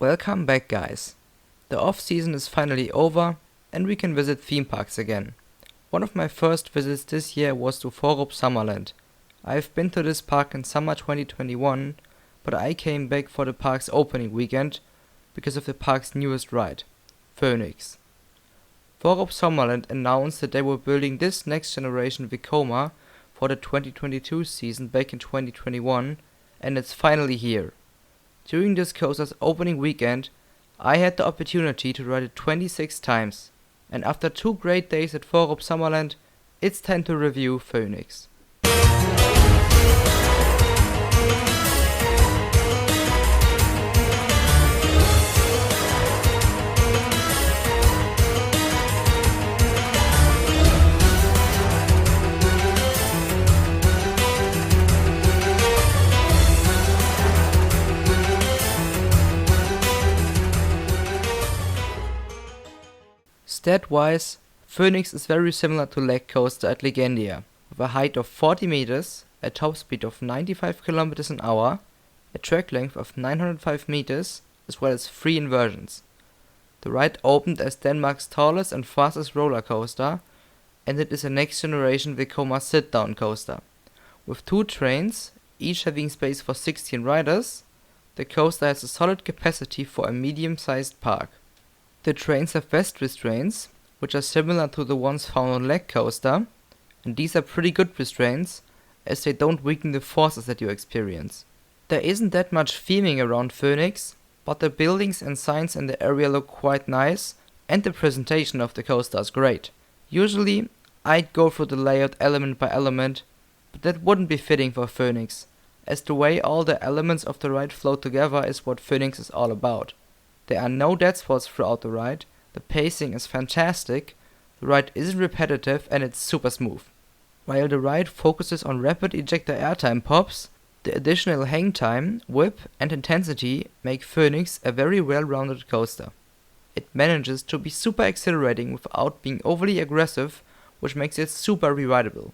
Welcome back, guys. The off-season is finally over and we can visit theme parks again. One of my first visits this year was to Fårup Sommerland. I've been to this park in summer 2021, but I came back for the park's opening weekend because of the park's newest ride, Fønix. Fårup Sommerland announced that they were building this next generation Vekoma for the 2022 season back in 2021, and it's finally here. During this coaster's opening weekend, I had the opportunity to ride it 26 times, and after 2 great days at Fårup Sommerland, it's time to review Fønix. Stat-wise, Fønix is very similar to Leg Coaster at Legendia, with a height of 40 meters, a top speed of 95 km an hour, a track length of 905 meters, as well as 3 inversions. The ride opened as Denmark's tallest and fastest roller coaster, and it is a next generation Vekoma sit-down coaster. With 2 trains, each having space for 16 riders, the coaster has a solid capacity for a medium-sized park. The trains have vest restraints, which are similar to the ones found on Leg Coaster, and these are pretty good restraints, as they don't weaken the forces that you experience. There isn't that much theming around Fønix, but the buildings and signs in the area look quite nice, and the presentation of the coaster is great. Usually, I'd go through the layout element by element, but that wouldn't be fitting for Fønix, as the way all the elements of the ride flow together is what Fønix is all about. There are no dead spots throughout the ride, the pacing is fantastic, the ride isn't repetitive and it's super smooth. While the ride focuses on rapid ejector airtime pops, the additional hang time, whip and intensity make Fønix a very well-rounded coaster. It manages to be super exhilarating without being overly aggressive, which makes it super re-rideable.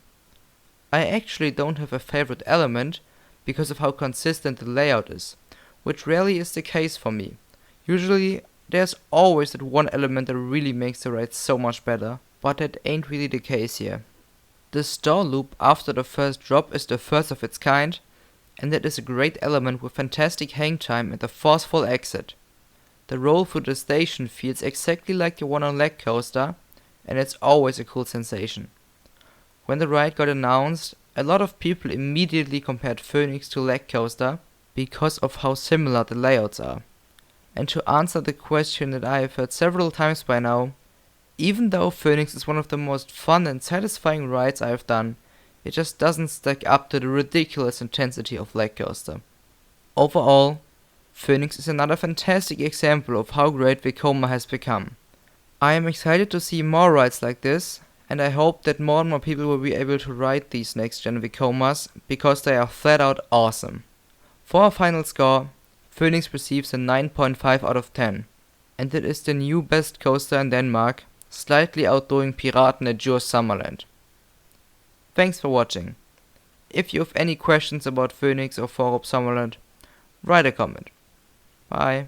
I actually don't have a favorite element because of how consistent the layout is, which rarely is the case for me. Usually, there's always that one element that really makes the ride so much better, but that ain't really the case here. The stall loop after the first drop is the first of its kind, and that is a great element with fantastic hang time and a forceful exit. The roll through the station feels exactly like the one on Leg Coaster, and it's always a cool sensation. When the ride got announced, a lot of people immediately compared Fønix to Leg Coaster because of how similar the layouts are. And to answer the question that I have heard several times by now, even though Fønix is one of the most fun and satisfying rides I have done, it just doesn't stack up to the ridiculous intensity of Leg Coaster. Overall, Fønix is another fantastic example of how great Vekoma has become. I am excited to see more rides like this, and I hope that more and more people will be able to ride these next-gen Vekomas, because they are flat out awesome. For our final score, Fønix receives a 9.5 out of 10, and it is the new best coaster in Denmark, slightly outdoing Piraten at Djurs Sommerland. Thanks for watching. If you have any questions about Fønix or Fårup Sommerland, write a comment. Bye.